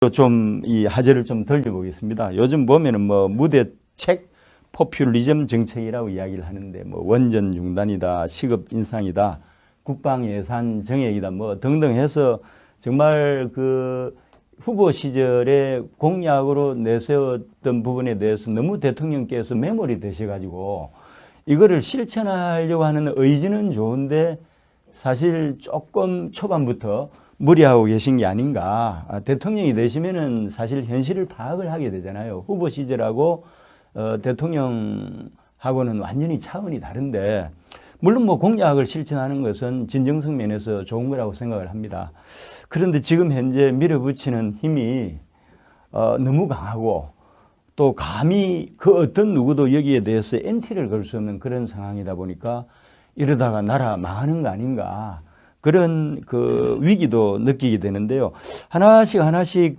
좀 이 화제를 좀 돌려보겠습니다. 요즘 보면은 뭐 무대책 포퓰리즘 정책이라고 이야기를 하는데 뭐 원전 융단이다, 시급 인상이다, 국방 예산 정액이다 뭐 등등 해서 정말 그 후보 시절에 공약으로 내세웠던 부분에 대해서 너무 대통령께서 매몰이 되셔가지고 이거를 실천하려고 하는 의지는 좋은데 사실 조금 초반부터 무리하고 계신 게 아닌가. 대통령이 되시면은 사실 현실을 파악을 하게 되잖아요. 후보 시절하고 대통령하고는 완전히 차원이 다른데 물론 뭐 공약을 실천하는 것은 진정성 면에서 좋은 거라고 생각을 합니다. 그런데 지금 현재 밀어붙이는 힘이 너무 강하고 또 감히 그 어떤 누구도 여기에 대해서 엔티를 걸 수 없는 그런 상황이다 보니까 이러다가 나라 망하는 거 아닌가. 그런 그 위기도 느끼게 되는데요. 하나씩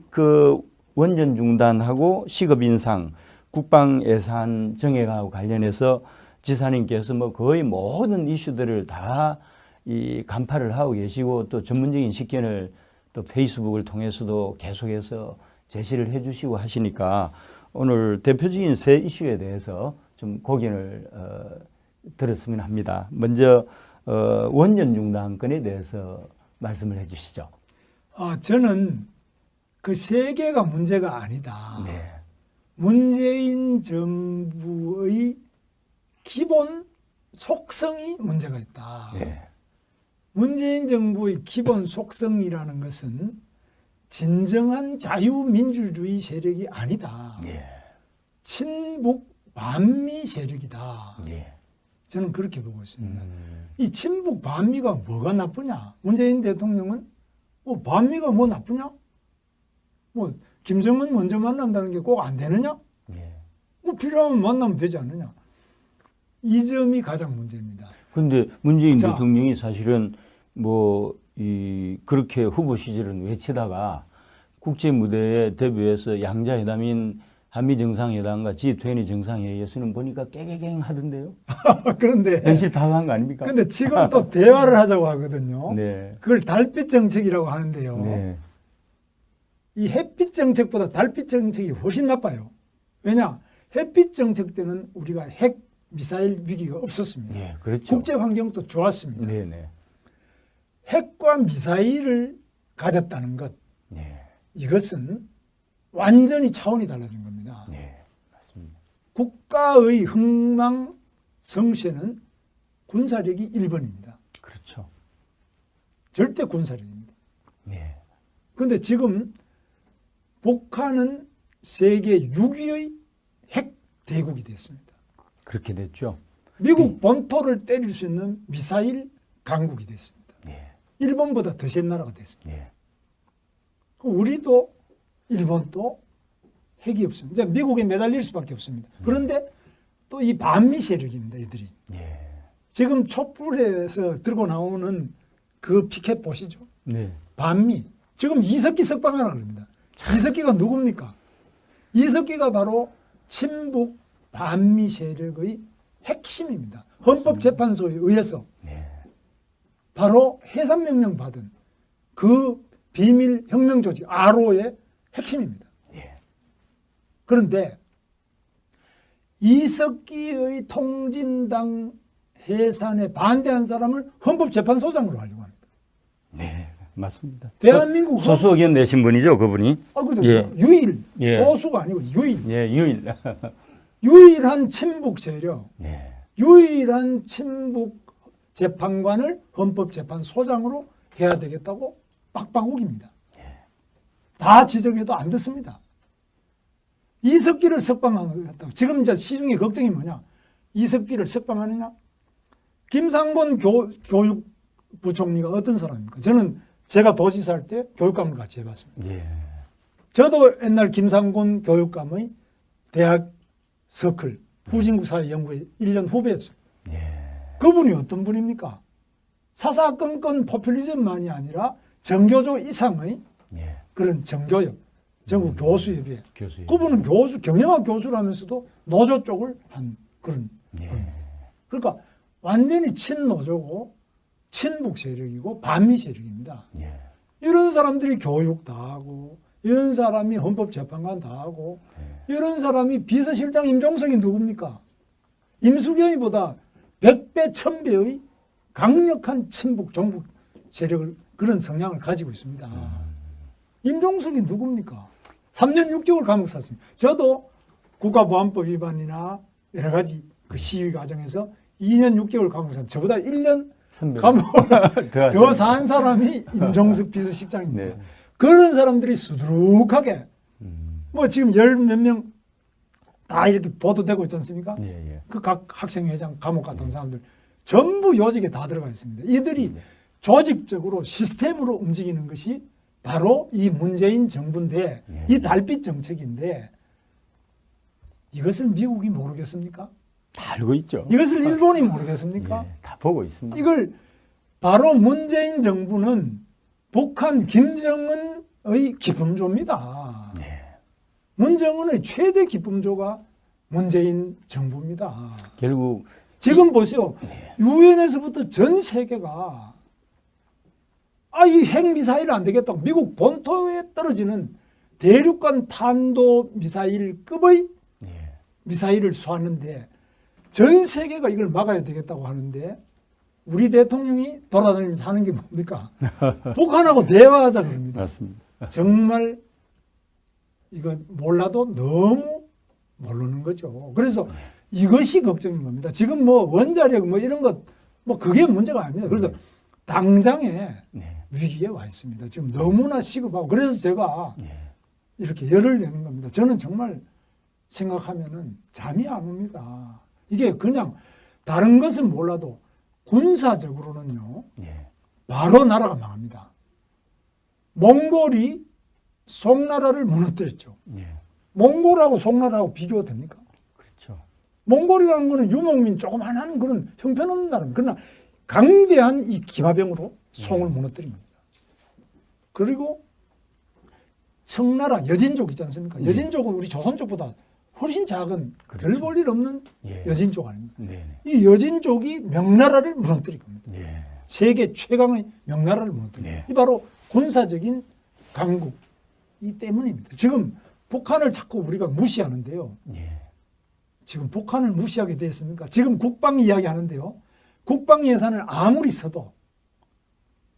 그 원전 중단하고 시급 인상, 국방 예산 정액하고 관련해서 지사님께서 뭐 거의 모든 이슈들을 다 이 간파를 하고 계시고 또 전문적인 식견을 또 페이스북을 통해서도 계속해서 제시를 해 주시고 하시니까 오늘 대표적인 세 이슈에 대해서 좀 고견을 들었으면 합니다. 먼저 원전 중단 건에 대해서 말씀을 해 주시죠. 저는 그 세 개가 문제가 아니다. 네. 문재인 정부의 기본 속성이 문제가 있다. 네. 문재인 정부의 기본 속성이라는 것은 진정한 자유민주주의 세력이 아니다. 네. 친북 반미 세력이다. 네. 저는 그렇게 보고 있습니다. 이 친북 반미가 뭐가 나쁘냐? 문재인 대통령은 반미가 뭐 나쁘냐? 뭐 김정은 먼저 만난다는 게 꼭 안 되느냐? 네. 뭐 필요하면 만나면 되지 않느냐? 이 점이 가장 문제입니다. 근데 문재인 대통령이 사실은 뭐 그렇게 후보 시절은 외치다가 국제 무대에 데뷔해서 양자회담인 한미 정상회담과 G20 정상회의에서는 보니까 깨갱 하던데요. 그런데 현실 파악한 거 아닙니까? 근데 지금 또 대화를 하자고 하거든요. 네. 그걸 달빛 정책이라고 하는데요. 네. 이 햇빛 정책보다 달빛 정책이 훨씬 나빠요. 왜냐? 햇빛 정책 때는 우리가 핵 미사일 위기가 없었습니다. 네, 그렇죠. 국제 환경도 좋았습니다. 네, 네. 핵과 미사일을 가졌다는 것, 네. 이것은 완전히 차원이 달라진 겁니다. 네. 맞습니다. 국가의 흥망 성쇠는 군사력이 1번입니다. 그렇죠. 절대 군사력입니다. 네. 그런데 지금 북한은 세계 6위의 핵 대국이 됐습니다. 그렇게 됐죠. 미국 본토를 때릴 수 있는 미사일 강국이 됐습니다. 네. 일본보다 더 센 나라가 됐습니다. 네. 우리도 일본도 핵이 없습니다. 이제 미국에 매달릴 수밖에 없습니다. 그런데 또 이 반미 세력입니다. 이들이. 네. 지금 촛불에서 들고 나오는 그 피켓 보시죠. 네. 반미. 지금 이석기 석방하라 그럽니다. 이석기가 누굽니까? 이석기가 바로 친북 반미 세력의 핵심입니다. 헌법재판소에 의해서 네. 바로 해산명령 받은 그 비밀 혁명 조직 RO의 핵심입니다. 네. 그런데 이석기의 통진당 해산에 반대한 사람을 헌법재판소장으로 하려고 합니다. 네. 맞습니다. 대한민국 소수 의견 내신 분이죠, 그분이? 예. 유일, 예. 소수가 아니고 유일. 예, 유일. 유일한 친북 세력, 네. 유일한 친북 재판관을 헌법재판소장으로 해야 되겠다고 빡빡 우깁니다. 다 지적해도 안 듣습니다. 이석기를 석방하겠다고. 지금 이제 시중에 걱정이 뭐냐? 이석기를 석방하느냐? 김상곤 교육부총리가 어떤 사람입니까? 저는 제가 도지사 할 때 교육감을 같이 해봤습니다. 예. 저도 옛날 김상곤 교육감의 대학 서클 후진국 사회연구회 1년 후배였어요. 예. 그분이 어떤 분입니까? 사사건건 포퓰리즘만이 아니라 정교조 이상의 예. 그런 정교협, 전국 교수협의회. 교수님. 그분은 교수, 경영학 교수라면서도 노조 쪽을 한 그런. 예. 그러니까 완전히 친노조고 친북 세력이고 반미 세력입니다. 예. 이런 사람들이 교육 다 하고 이런 사람이 헌법재판관 다 하고 이런 사람이 비서실장 임종석이 누굽니까? 임수경이보다 100배, 1000배의 강력한 친북, 종북 세력을 그런 성향을 가지고 있습니다. 임종석이 누굽니까? 3년 6개월 감옥 샀습니다. 저도 국가보안법 위반이나 여러 가지 그 시위 과정에서 2년 6개월 감옥 샀습니다. 저보다 1년 감옥을 더 산 사람이 임종석 비서실장입니다. 네. 그런 사람들이 수두룩하게 뭐 지금 열 몇 명 다 이렇게 보도되고 있지 않습니까? 예, 예. 그 각 학생회장 감옥 갔던 사람들 전부 요직에 다 들어가 있습니다. 이들이 조직적으로 시스템으로 움직이는 것이 바로 이 문재인 정부인데 이 달빛 정책인데 이것을 미국이 모르겠습니까? 다 알고 있죠. 이것을 일본이 모르겠습니까? 예, 다 보고 있습니다. 이걸 바로 문재인 정부는 북한 김정은의 기품조입니다. 네. 문정은의 최대 기품조가 문재인 정부입니다. 결국 지금 보세요. 유엔에서부터 전 세계가 이 핵미사일 안 되겠다고 미국 본토에 떨어지는 대륙간 탄도 미사일급의 예. 미사일을 쏘았는데 전 세계가 이걸 막아야 되겠다고 하는데 우리 대통령이 돌아다니면서 하는 게 뭡니까? 북한하고 대화하자 그럽니다. 맞습니다. 정말 이거 몰라도 너무 모르는 거죠. 그래서 이것이 걱정인 겁니다. 지금 뭐 원자력 뭐 이런 것 뭐 그게 문제가 아닙니다. 그래서 당장에 네. 위기에 와 있습니다. 지금 너무나 시급하고 그래서 제가 예. 이렇게 열을 내는 겁니다. 저는 정말 생각하면은 잠이 안 옵니다. 이게 그냥 다른 것은 몰라도 군사적으로는요. 예. 바로 나라가 망합니다. 몽골이 송나라를 무너뜨렸죠. 예. 몽골하고 송나라하고 비교가 됩니까? 그렇죠. 몽골이라는 거는 유목민 조그만한 그런 형편없는 나라입니다. 그러나 강대한 이 기마병으로 송을 무너뜨린 겁니다. 그리고 청나라 여진족 있지 않습니까? 여진족은 우리 조선족보다 훨씬 작은 그렇죠. 별 볼 일 없는 예. 여진족 아닙니까? 네. 이 여진족이 명나라를 무너뜨린 겁니다. 예. 세계 최강의 명나라를 무너뜨린 네. 이 바로 군사적인 강국이 때문입니다. 지금 북한을 자꾸 우리가 무시하는데요. 예. 지금 북한을 무시하게 됐습니까? 지금 국방 이야기 하는데요. 국방 예산을 아무리 써도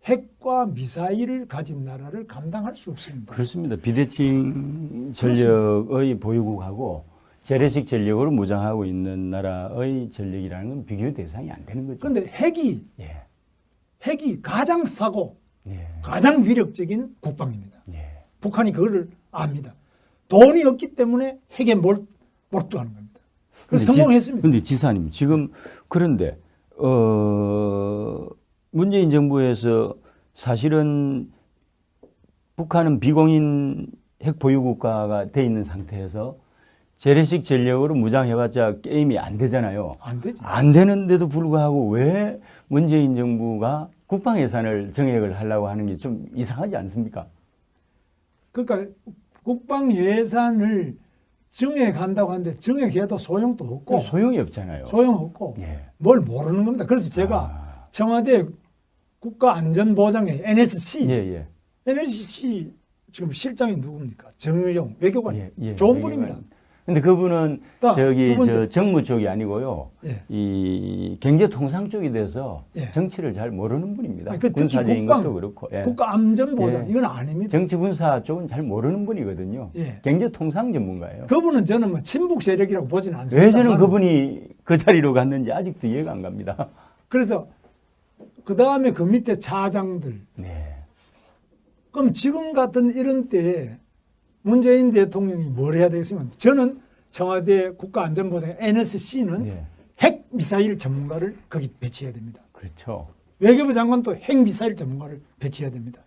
핵과 미사일을 가진 나라를 감당할 수 없습니다. 그렇습니다. 비대칭 전력의 보유국하고 재래식 전력으로 무장하고 있는 나라의 전력이라는 건 비교 대상이 안 되는 거죠. 그런데 예. 핵이 가장 싸고 예. 가장 위력적인 국방입니다. 예. 북한이 그거를 압니다. 돈이 없기 때문에 핵에 몰두하는 겁니다. 그래서 성공했습니다. 그런데 지사님 지금 그런데 문재인 정부에서 사실은 북한은 비공인 핵 보유 국가가 돼 있는 상태에서 재래식 전력으로 무장해봤자 게임이 안 되잖아요. 안 되죠. 안 되는데도 불구하고 왜 문재인 정부가 국방 예산을 정액을 하려고 하는 게 좀 이상하지 않습니까? 그러니까 국방 예산을 정액한다고 하는데 정액해도 소용도 없고 소용이 없잖아요. 소용없고 예. 뭘 모르는 겁니다. 그래서 제가 청와대 국가안전보장회 NSC 예, 예. NSC 지금 실장이 누굽니까? 정의용 외교관 예, 좋은 분입니다. 근데 그분은 두 저기 번째. 저 정무 쪽이 아니고요. 예. 이 경제통상 쪽이 돼서 예. 정치를 잘 모르는 분입니다. 아니, 그 특히 군사적인 국방, 것도 그렇고. 예. 국가안전보장 예. 이건 아닙니다. 정치 군사 쪽은 잘 모르는 분이거든요. 예. 경제통상 전문가예요. 그분은 저는 뭐 친북 세력이라고 보지는 않습니다. 왜 저는 그분이 그 자리로 갔는지 아직도 이해가 안 갑니다. 그래서 그 다음에 그 밑에 차장들. 네. 그럼 지금 같은 이런 때에 문재인 대통령이 뭘 해야 되겠습니까? 저는 청와대 국가안전보장 NSC는 네. 핵 미사일 전문가를 거기 배치해야 됩니다. 그렇죠. 외교부 장관도 핵 미사일 전문가를 배치해야 됩니다.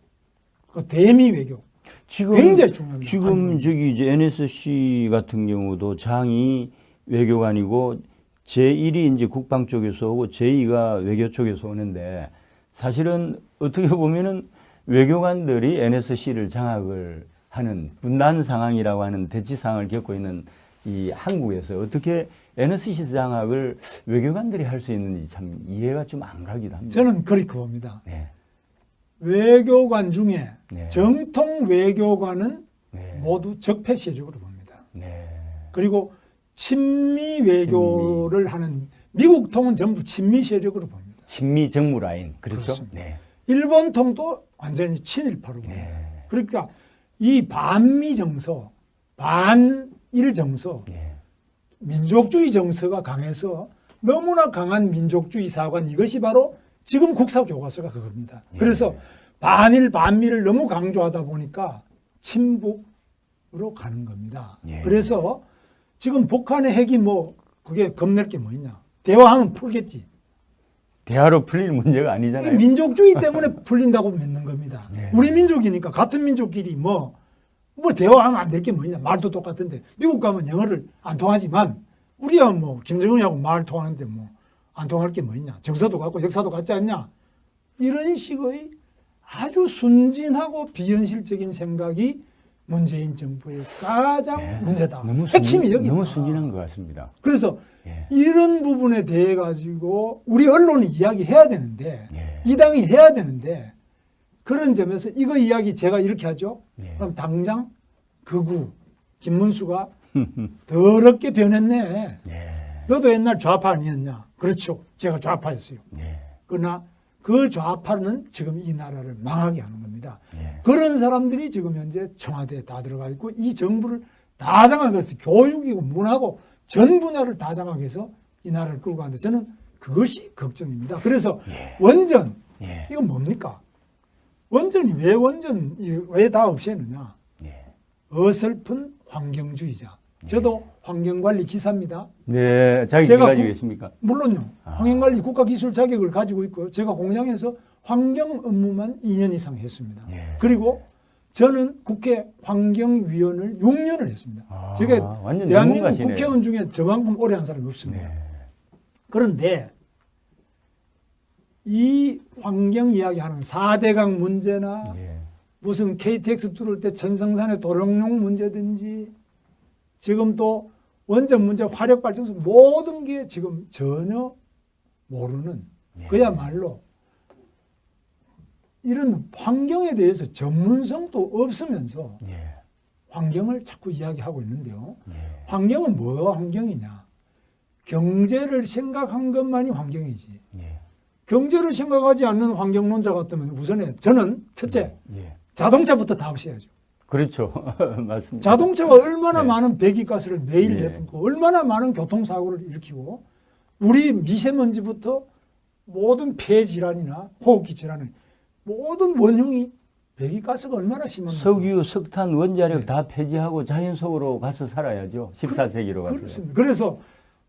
그 대미 외교 지금 굉장히 중요합니다. 지금 저기 이제 NSC 같은 경우도 장이 외교관이고 제1이 이제 국방 쪽에서 오고 제2가 외교 쪽에서 오는데 사실은 어떻게 보면은 외교관들이 NSC를 장악을 하는 분단 상황이라고 하는 대치 상황을 겪고 있는 이 한국에서 어떻게 NSC 장악을 외교관들이 할 수 있는지 참 이해가 좀 안 가기도 합니다. 저는 그렇게 봅니다. 네. 외교관 중에 네. 정통 외교관은 네. 모두 적폐 세력으로 봅니다. 네. 그리고 친미 외교를 하는 미국 통은 전부 친미 세력으로 봅니다. 친미 정무 라인 그렇죠? 그렇습니다. 네. 일본 통도 완전히 친일파로 봅니다. 네. 그러니까 이 반미 정서, 반일 정서, 네. 민족주의 정서가 강해서 너무나 강한 민족주의 사관 이것이 바로 지금 국사 교과서가 그겁니다. 예. 그래서 반일 반미를 너무 강조하다 보니까 친북으로 가는 겁니다. 예. 그래서 지금 북한의 핵이 뭐 그게 겁낼 게 뭐 있냐? 대화하면 풀겠지. 대화로 풀릴 문제가 이 아니잖아요. 민족주의 때문에 풀린다고 믿는 겁니다. 네. 우리 민족이니까 같은 민족끼리 뭐 대화하면 안 될 게 뭐 있냐? 말도 똑같은데 미국 가면 영어를 안 통하지만 우리야 뭐 김정은하고 말 통하는데 뭐 안 통할 게 뭐 있냐? 정서도 같고 역사도 같지 않냐? 이런 식의 아주 순진하고 비현실적인 생각이 문재인 정부의 가장 네. 문제다. 너무 핵심이 여기 너무 순진한 것 같습니다. 그래서 예. 이런 부분에 대해 가지고 우리 언론이 이야기해야 되는데 예. 이 당이 해야 되는데 그런 점에서 이거 이야기 제가 이렇게 하죠. 예. 그럼 당장 극우 김문수가 더럽게 변했네. 예. 너도 옛날 좌파 아니었냐? 그렇죠. 제가 좌파였어요. 예. 그러나 그 좌파는 지금 이 나라를 망하게 하는 겁니다. 예. 그런 사람들이 지금 현재 청와대에 다 들어가 있고 이 정부를 다 장악하게 해서 교육이고 문화고 전 분야를 다 장악해서 해서 이 나라를 끌고 가는데 저는 그것이 걱정입니다. 그래서 예. 원전 예. 이건 뭡니까? 원전이 왜 다 없애느냐? 예. 어설픈 환경주의자. 저도 환경관리 기사입니다. 네, 자격이 제가 가지고 계십니까? 물론요. 아. 환경관리 국가기술 자격을 가지고 있고요. 제가 공장에서 환경 업무만 2년 이상 했습니다. 예. 그리고 저는 국회 환경위원을 6년을 했습니다. 아, 제가 완전 대한민국 전문가시네요. 국회의원 중에 저만큼 오래 한 사람이 없습니다. 네. 그런데 이 환경 이야기하는 4대강 문제나 예. 무슨 KTX 뚫을 때 천성산의 도롱뇽 문제든지 지금 또 원전 문제, 화력발전소 모든 게 지금 전혀 모르는 예. 그야말로 이런 환경에 대해서 전문성도 없으면서 예. 환경을 자꾸 이야기하고 있는데요. 예. 환경은 뭐가 환경이냐? 경제를 생각한 것만이 환경이지. 예. 경제를 생각하지 않는 환경론자 같으면 우선에 저는 첫째 예. 자동차부터 다 없애야죠. 그렇죠. 맞습니다. 자동차가 얼마나 네. 많은 배기가스를 매일 네. 내뿜고 얼마나 많은 교통사고를 일으키고 우리 미세먼지부터 모든 폐질환이나 호흡기 질환은 모든 원흉이 배기가스가 얼마나 심합니까? 석유, 석탄, 원자력 네. 다 폐지하고 자연 속으로 가서 살아야죠. 14세기로 가서. 그렇습니다. 그래서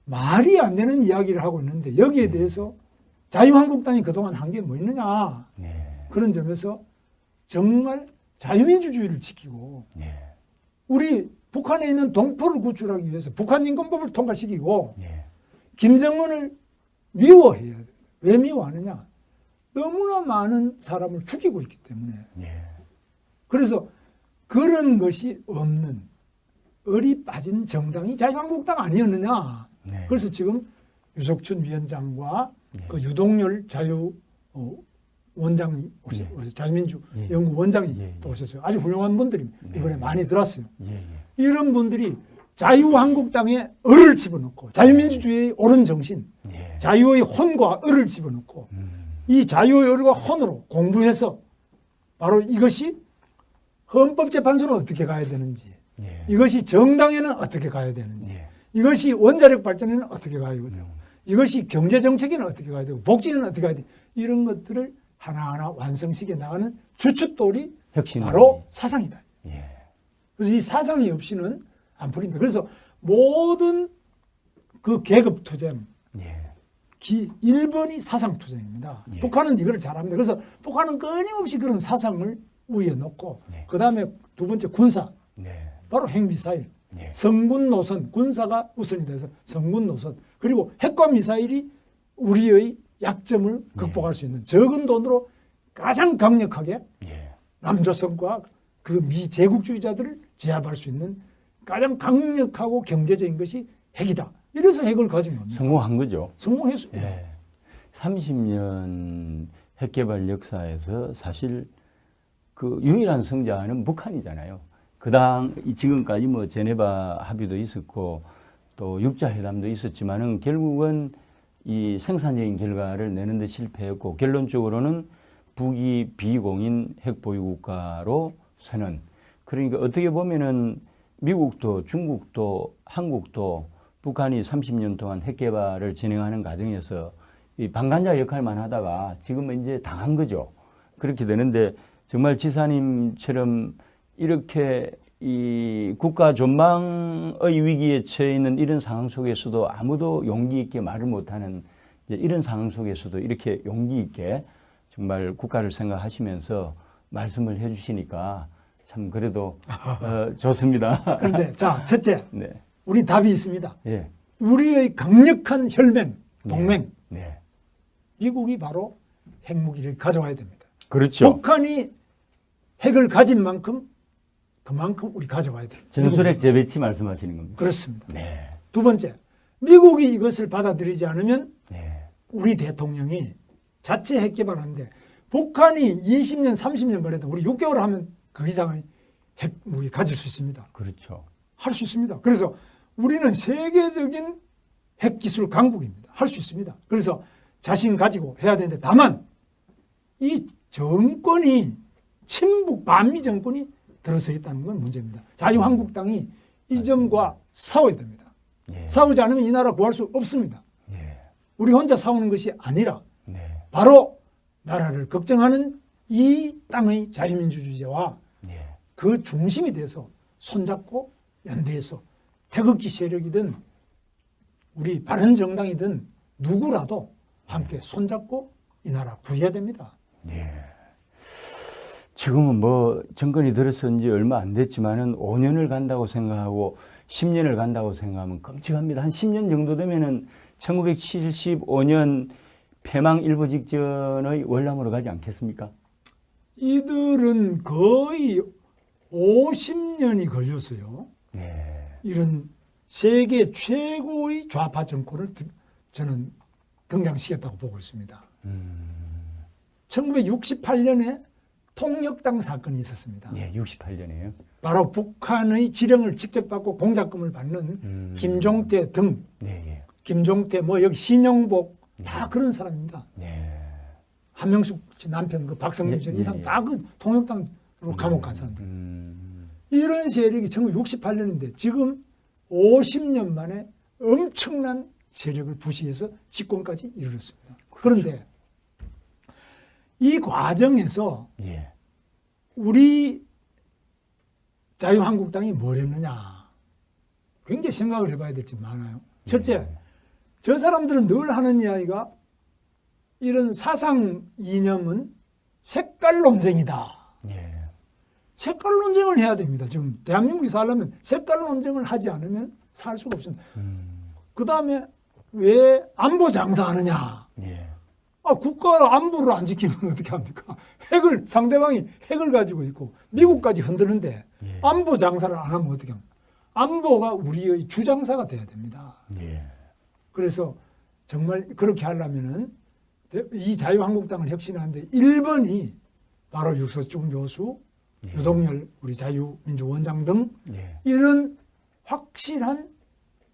말이 안 되는 이야기를 하고 있는데 여기에 대해서 자유한국당이 그동안 한 게 뭐 있느냐. 네. 그런 점에서 정말 자유민주주의를 지키고 예. 우리 북한에 있는 동포를 구출하기 위해서 북한인권법을 통과시키고 예. 김정은을 미워해야 돼. 왜 미워하느냐? 너무나 많은 사람을 죽이고 있기 때문에. 예. 그래서 그런 것이 없는 얼이 빠진 정당이 자유한국당 아니었느냐. 네. 그래서 지금 유석춘 위원장과 네. 그 유동열 원장이 오셨어요. 네. 자유민주 예. 연구 원장이 예. 또 오셨어요. 아주 훌륭한 분들이 네. 이번에 많이 들었어요. 예. 예. 이런 분들이 자유한국당에 을을 집어넣고 자유민주주의의 옳은 정신, 예. 자유의 혼과 을을 집어넣고 이 자유의 을과 혼으로 공부해서 바로 이것이 헌법재판소는 어떻게 가야 되는지, 예. 이것이 정당에는 어떻게 가야 되는지, 예. 이것이 원자력 발전에는 어떻게 가야 되고, 이것이 경제정책에는 어떻게 가야 되고, 복지는 어떻게 가야 되고, 이런 것들을 하나하나 완성시켜 나가는 주춧돌이 혁신. 바로 사상이다. 예. 그래서 이 사상이 없이는 안 풀립니다. 그래서 모든 그 계급투쟁, 예. 1번이 사상투쟁입니다. 예. 북한은 이걸 잘합니다. 그래서 북한은 끊임없이 그런 사상을 위에 놓고 네. 그 다음에 두 번째 군사, 네. 바로 핵미사일, 예. 성군 노선, 군사가 우선이 돼서 성군 노선, 그리고 핵과 미사일이 우리의 약점을 극복할 수 있는 적은 돈으로 가장 강력하게 예. 남조선과 그 미제국주의자들을 제압할 수 있는 가장 강력하고 경제적인 것이 핵이다. 이래서 핵을 가지고 옵니다. 성공한 거죠. 성공했습니다. 예. 30년 핵개발 역사에서 사실 그 유일한 승자는 북한이잖아요. 지금까지 뭐 제네바 합의도 있었고 또 육자 회담도 있었지만은 결국은 이 생산적인 결과를 내는 데 실패했고 결론적으로는 북이 비공인 핵 보유 국가로 서는, 그러니까 어떻게 보면은 미국도 중국도 한국도 북한이 30년 동안 핵 개발을 진행하는 과정에서 이 방관자 역할만 하다가 지금은 이제 당한 거죠. 그렇게 되는데 정말 지사님처럼 이렇게 이 국가 전망의 위기에 처해 있는 이런 상황 속에서도 아무도 용기 있게 말을 못하는 이런 상황 속에서도 이렇게 용기 있게 정말 국가를 생각하시면서 말씀을 해주시니까 참 그래도 좋습니다. 그런데 자, 첫째, 네. 우리 답이 있습니다. 예. 우리의 강력한 혈맹, 동맹, 네. 미국이 바로 핵무기를 가져와야 됩니다. 그렇죠. 북한이 핵을 가진 만큼 그만큼 우리 가져와야 됩니다. 전술핵 재배치 말씀하시는 겁니다. 그렇습니다. 네. 두 번째, 미국이 이것을 받아들이지 않으면 네. 우리 대통령이 자체 핵 개발하는데 북한이 20년, 30년 걸려도 우리 6개월 하면 그 이상의 핵무기 가질 수 있습니다. 그렇죠. 할 수 있습니다. 그래서 우리는 세계적인 핵기술 강국입니다. 할 수 있습니다. 그래서 자신 가지고 해야 되는데 다만 이 정권이 친북 반미 정권이 들어서 있다는 건 문제입니다. 자유한국당이 이 점과 싸워야 됩니다. 예. 싸우지 않으면 이 나라 구할 수 없습니다. 예. 우리 혼자 싸우는 것이 아니라 네. 바로 나라를 걱정하는 이 땅의 자유민주주의와 예. 그 중심이 돼서 손잡고 연대해서 태극기 세력이든 우리 바른정당이든 누구라도 함께 손잡고 이 나라 구해야 됩니다. 예. 지금은 뭐 정권이 들어선 지 얼마 안 됐지만은 5년을 간다고 생각하고 10년을 간다고 생각하면 끔찍합니다. 한 10년 정도 되면은 1975년 폐망 일보 직전의 월남으로 가지 않겠습니까? 이들은 거의 50년이 걸렸어요. 네. 이런 세계 최고의 좌파 정권을 저는 등장시켰다고 보고 있습니다. 1968년에 통역당 사건이 있었습니다. 예, 68년이에요. 바로 북한의 지령을 직접 받고 공작금을 받는 김종태 등, 네, 예. 김종태 뭐 여기 신영복 다 그런 사람입니다. 네. 한명숙 씨 남편 그 박성준 씨 예, 이상 예. 다 그 통역당으로 감옥 간 사람들. 이런 세력이 1968년인데 지금 50년 만에 엄청난 세력을 부시해서 집권까지 이르렀습니다. 그런데 이 과정에서 예. 우리 자유한국당이 뭘 했느냐 굉장히 생각을 해봐야 될 점 많아요. 첫째, 저 사람들은 늘 하는 이야기가 이런 사상 이념은 색깔 논쟁이다. 예. 색깔 논쟁을 해야 됩니다. 지금 대한민국이 살려면 색깔 논쟁을 하지 않으면 살 수가 없습니다. 그 다음에 왜 안보 장사하느냐. 예. 국가 안보를 안 지키면 어떻게 합니까? 상대방이 핵을 가지고 있고 미국까지 흔드는데 예. 안보 장사를 안 하면 어떻게 합니까? 안보가 우리의 주장사가 돼야 됩니다. 예. 그래서 정말 그렇게 하려면은 이 자유한국당을 혁신하는데 1번이 바로 유석준 교수, 예. 유동열 우리 자유민주원장 등 예. 이런 확실한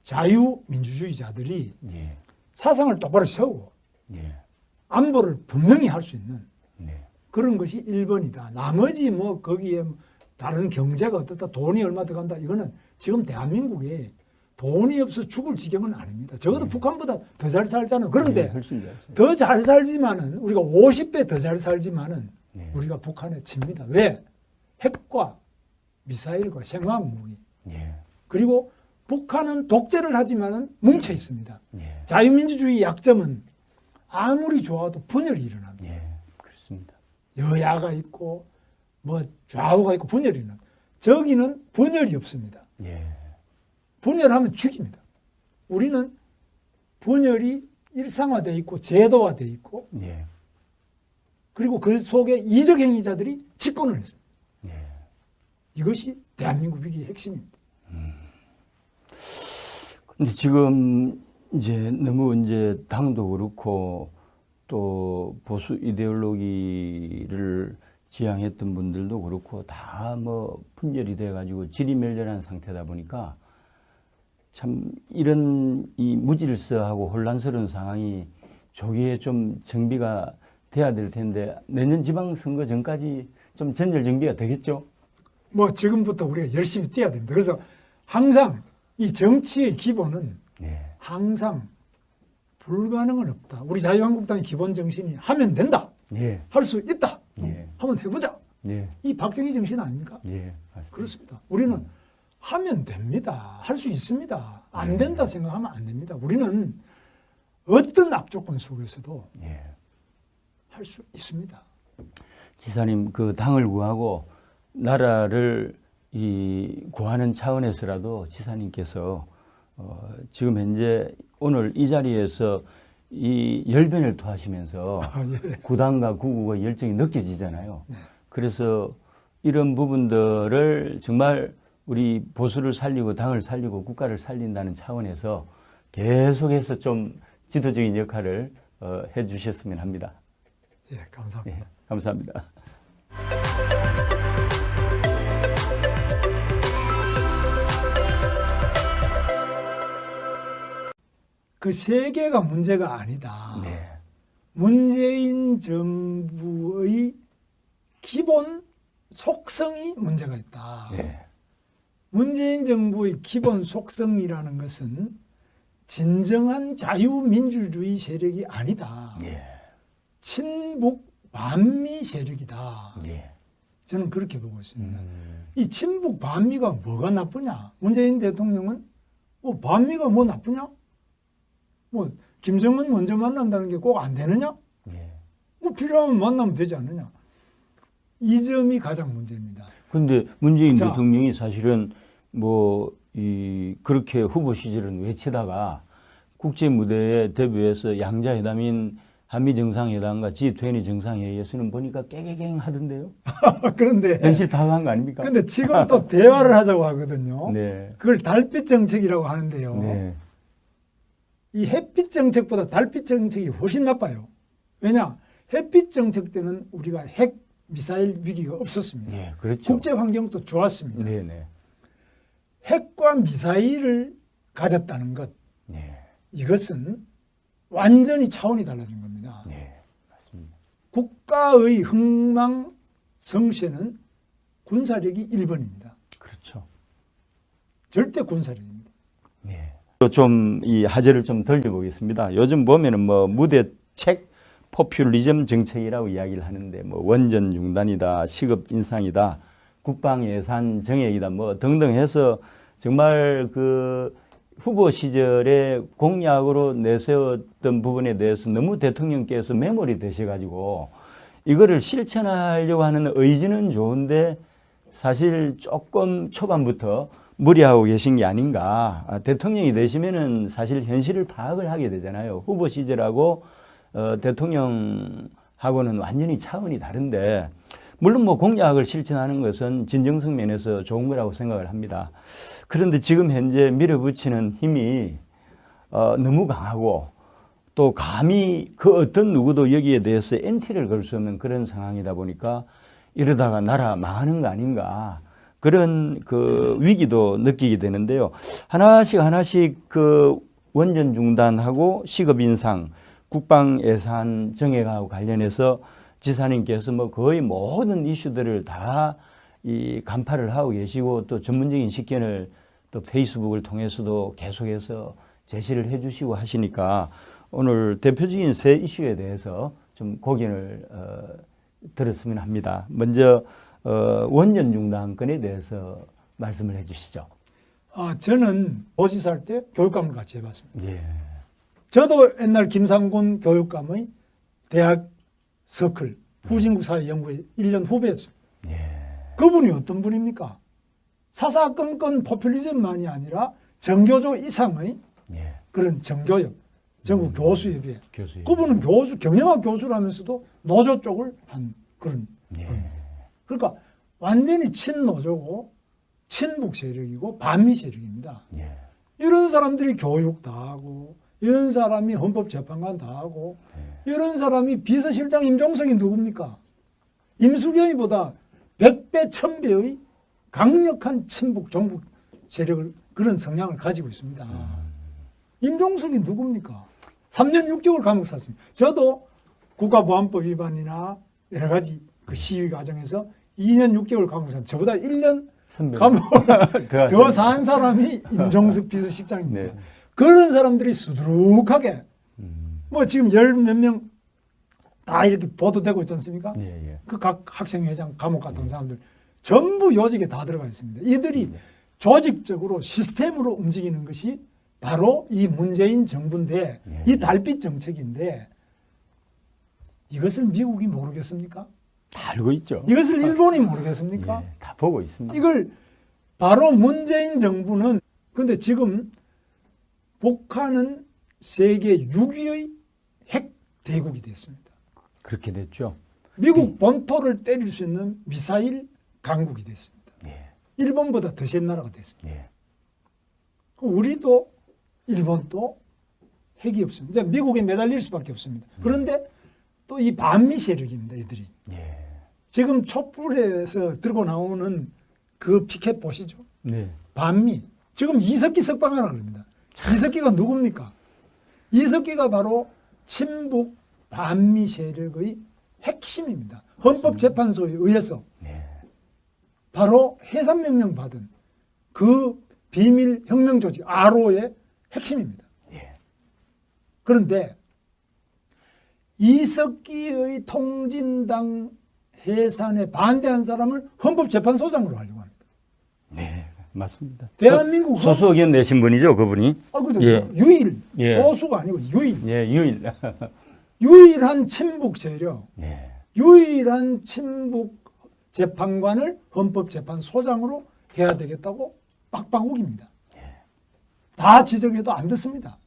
자유민주주의자들이 예. 사상을 똑바로 세우고 예. 안보를 분명히 할 수 있는 네. 그런 것이 1번이다. 나머지 뭐 거기에 다른 경제가 어떻다, 돈이 얼마 들어간다, 이거는 지금 대한민국에 돈이 없어 죽을 지경은 아닙니다. 적어도 북한보다 더 잘 살잖아요. 그런데 훨씬 잘. 더 잘 살지만은 우리가 50배 더 잘 살지만은 네. 우리가 북한에 집니다. 왜? 핵과 미사일과 생화학 무기. 예. 그리고 북한은 독재를 하지만은 뭉쳐 있습니다. 예. 자유민주주의 약점은 아무리 좋아도 분열이 일어납니다. 예. 그렇습니다. 여야가 있고 뭐 좌우가 있고 분열이 일어납니다. 저기는 분열이 없습니다. 예. 분열하면 죽입니다. 우리는 분열이 일상화되어 있고 제도화되어 있고 예. 그리고 그 속에 이적 행위자들이 집권을 했습니다. 예. 이것이 대한민국 위기의 핵심입니다. 근데 지금 이제 너무 이제 당도 그렇고 또 보수 이데올로기를 지향했던 분들도 그렇고 다 뭐 분열이 돼가지고 지리멸렬한 상태다 보니까 참 이런 이 무질서하고 혼란스러운 상황이 조기에 좀 정비가 돼야 될 텐데 내년 지방선거 전까지 좀 전열 정비가 되겠죠? 뭐 지금부터 우리가 열심히 뛰어야 됩니다. 그래서 항상 이 정치의 기본은 네. 항상 불가능은 없다. 우리 자유한국당의 기본 정신이 하면 된다. 예. 할 수 있다. 예. 한번 해보자. 예. 이 박정희 정신 아닙니까? 예. 맞습니다. 그렇습니다. 우리는 하면 됩니다. 할 수 있습니다. 안 된다 생각하면 안 됩니다. 우리는 어떤 악조건 속에서도 예. 할 수 있습니다. 지사님 그 당을 구하고 나라를 구하는 차원에서라도 지사님께서 지금 현재 오늘 이 자리에서 이 열변을 토하시면서 예. 구당과 구국의 열정이 느껴지잖아요. 네. 그래서 이런 부분들을 정말 우리 보수를 살리고 당을 살리고 국가를 살린다는 차원에서 계속해서 좀 지도적인 역할을 해 주셨으면 합니다. 예, 감사합니다. 예, 감사합니다. 그 세 개가 문제가 아니다. 네. 문재인 정부의 기본 속성이 문제가 있다. 네. 문재인 정부의 기본 속성이라는 것은 진정한 자유민주주의 세력이 아니다. 예. 친북 반미 세력이다. 예. 저는 그렇게 보고 있습니다. 이 친북 반미가 뭐가 나쁘냐? 문재인 대통령은 반미가 뭐 나쁘냐? 뭐 김정은 먼저 만난다는 게 꼭 안 되느냐? 예. 뭐 필요하면 만나면 되지 않느냐? 이 점이 가장 문제입니다. 근데 문재인 자. 대통령이 사실은 그렇게 후보 시절은 외치다가 국제 무대에 데뷔해서 양자회담인 한미 정상회담과 G20 정상회의에서는 보니까 깨갱 하던데요. 그런데 현실 파악한 거 아닙니까? 근데 지금 또 대화를 하자고 하거든요. 네. 그걸 달빛 정책이라고 하는데요. 네. 이 햇빛 정책보다 달빛 정책이 훨씬 나빠요. 왜냐? 햇빛 정책 때는 우리가 핵 미사일 위기가 없었습니다. 네, 그렇죠. 국제 환경도 좋았습니다. 네, 네. 핵과 미사일을 가졌다는 것, 네. 이것은 완전히 차원이 달라진 겁니다. 네. 맞습니다. 국가의 흥망 성쇠는 군사력이 1번입니다. 그렇죠. 절대 군사력입니다. 네. 좀 이 화제를 좀 돌려보겠습니다. 요즘 보면은 뭐 무대책 포퓰리즘 정책이라고 이야기를 하는데 뭐 원전 중단이다, 시급 인상이다, 국방 예산 정액이다 뭐 등등 해서 정말 그 후보 시절에 공약으로 내세웠던 부분에 대해서 너무 대통령께서 매몰이 되셔가지고 이거를 실천하려고 하는 의지는 좋은데 사실 조금 초반부터 무리하고 계신 게 아닌가. 대통령이 되시면은 사실 현실을 파악을 하게 되잖아요. 후보 시절하고 대통령하고는 완전히 차원이 다른데 물론 뭐 공약을 실천하는 것은 진정성 면에서 좋은 거라고 생각을 합니다. 그런데 지금 현재 밀어붙이는 힘이 너무 강하고 또 감히 그 어떤 누구도 여기에 대해서 엔티를 걸 수 없는 그런 상황이다 보니까 이러다가 나라 망하는 거 아닌가. 그런 그 위기도 느끼게 되는데요. 하나씩 그 원전 중단하고 시급 인상, 국방 예산 정액하고 관련해서 지사님께서 뭐 거의 모든 이슈들을 다 이 간파를 하고 계시고 또 전문적인 식견을 또 페이스북을 통해서도 계속해서 제시를 해 주시고 하시니까 오늘 대표적인 세 이슈에 대해서 좀 고견을 들었으면 합니다. 먼저 원전 중단건에 대해서 말씀을 해 주시죠. 저는 도지사 할 때 교육감을 같이 해봤습니다. 예. 저도 옛날 김상곤 교육감의 대학 서클 후진국 사회연구회 1년 후배였습니다. 예. 그분이 어떤 분입니까? 사사건건 포퓰리즘만이 아니라 정교조 이상의 예. 그런 정교협, 전국 교수협의회. 교수님. 그분은 교수, 경영학 교수라면서도 노조 쪽을 한 그런 예. 분입니다. 그러니까 완전히 친노조고 친북 세력이고 반미 세력입니다. 예. 이런 사람들이 교육 다 하고 이런 사람이 헌법재판관 다 하고 이런 사람이 비서실장 임종석이 누굽니까? 임수경이보다 100배, 1000배의 강력한 친북, 종북 세력을 그런 성향을 가지고 있습니다. 임종석이 누굽니까? 3년 6개월 감옥 샀습니다. 저도 국가보안법 위반이나 여러 가지 그 시위 과정에서 2년 6개월 감옥 샀습니다. 저보다 1년 감옥을 더 산 사람이 임종석 비서실장입니다. 네. 그런 사람들이 수두룩하게 뭐 지금 열 몇 명 다 이렇게 보도되고 있지 않습니까? 예, 예. 그 각 학생회장 감옥 갔던 사람들 전부 요직에 다 들어가 있습니다. 이들이 조직적으로 시스템으로 움직이는 것이 바로 이 문재인 정부인데 예. 이 달빛 정책인데 이것을 미국이 모르겠습니까? 다 알고 있죠. 이것을 일본이 모르겠습니까? 예, 다 보고 있습니다. 이걸 바로 문재인 정부는 근데 지금 북한은 세계 6위의 핵 대국이 됐습니다. 그렇게 됐죠. 미국 본토를 때릴 수 있는 미사일 강국이 됐습니다. 예, 일본보다 더 센 나라가 됐습니다. 예. 우리도 일본도 핵이 없습니다. 이제 미국에 매달릴 수밖에 없습니다. 그런데 또 이 반미 세력입니다. 이들이. 예. 지금 촛불에서 들고 나오는 그 피켓 보시죠. 네. 반미. 지금 이석기 석방하라 그럽니다. 이석기가 누굽니까? 이석기가 바로 친북 반미 세력의 핵심입니다. 헌법재판소에 의해서 네. 바로 해산명령 받은 그 비밀 혁명 조직 RO의 핵심입니다. 예. 그런데 이석기의 통진당 해산에 반대한 사람을 헌법재판소장으로 하려고 합니다. 네, 맞습니다. 대한민국 소수 의견 내신 분이죠, 그분이. 근데 예. 유일 예. 소수가 아니고 유일 예, 유일. 유일한 친북 세력 네. 유일한 친북 재판관을 헌법재판소장으로 해야 되겠다고 빡빡 우깁니다. 다 지적해도 안 듣습니다.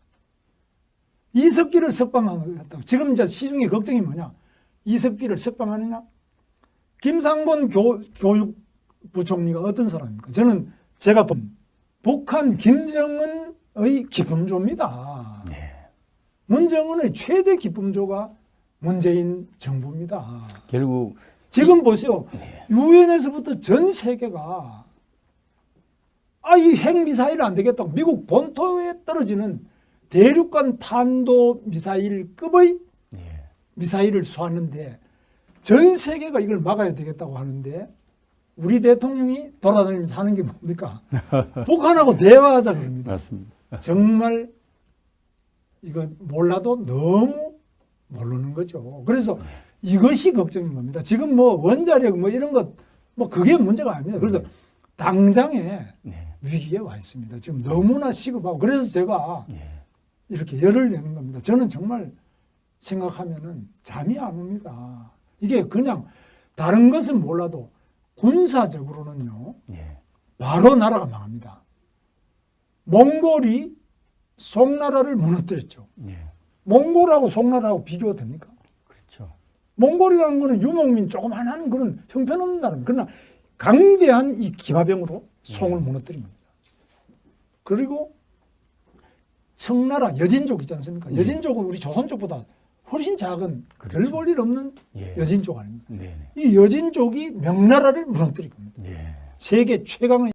이석기를 석방하겠다고. 지금 이제 시중에 걱정이 뭐냐? 이석기를 석방하느냐? 김상곤 교육부총리가 어떤 사람입니까? 저는 제가 북한 김정은의 기쁨조입니다. 네. 문정은의 최대 기쁨조가 문재인 정부입니다. 결국 지금 보세요. 유엔에서부터 전 세계가 이 핵미사일 안 되겠다고 미국 본토에 떨어지는 대륙간 탄도 미사일급의 예. 미사일을 쏘았는데 전 세계가 이걸 막아야 되겠다고 하는데 우리 대통령이 돌아다니면서 하는 게 뭡니까? 북한하고 대화하자 그럽니다. 맞습니다. 정말 이거 몰라도 너무 모르는 거죠. 그래서 이것이 걱정인 겁니다. 지금 뭐 원자력 뭐 이런 것 뭐 그게 문제가 아닙니다. 그래서 당장에 네. 위기에 와 있습니다. 지금 너무나 시급하고 그래서 제가 예. 이렇게 열을 내는 겁니다. 저는 정말 생각하면은 잠이 안 옵니다. 이게 그냥 다른 것은 몰라도 군사적으로는요. 예. 바로 나라가 망합니다. 몽골이 송나라를 무너뜨렸죠. 예. 몽골하고 송나라하고 비교가 됩니까? 그렇죠. 몽골이라는 거는 유목민 조그만한 그런 형편없는 나라입니다. 그러나 강대한 이 기마병으로 송을 무너뜨린 겁니다. 그리고 청나라 여진족 있지 않습니까? 여진족은 우리 조선족보다 훨씬 작은 그렇죠. 별 볼 일 없는 예. 여진족 아닙니까? 네. 이 여진족이 명나라를 무너뜨릴 겁니다. 예. 세계 최강의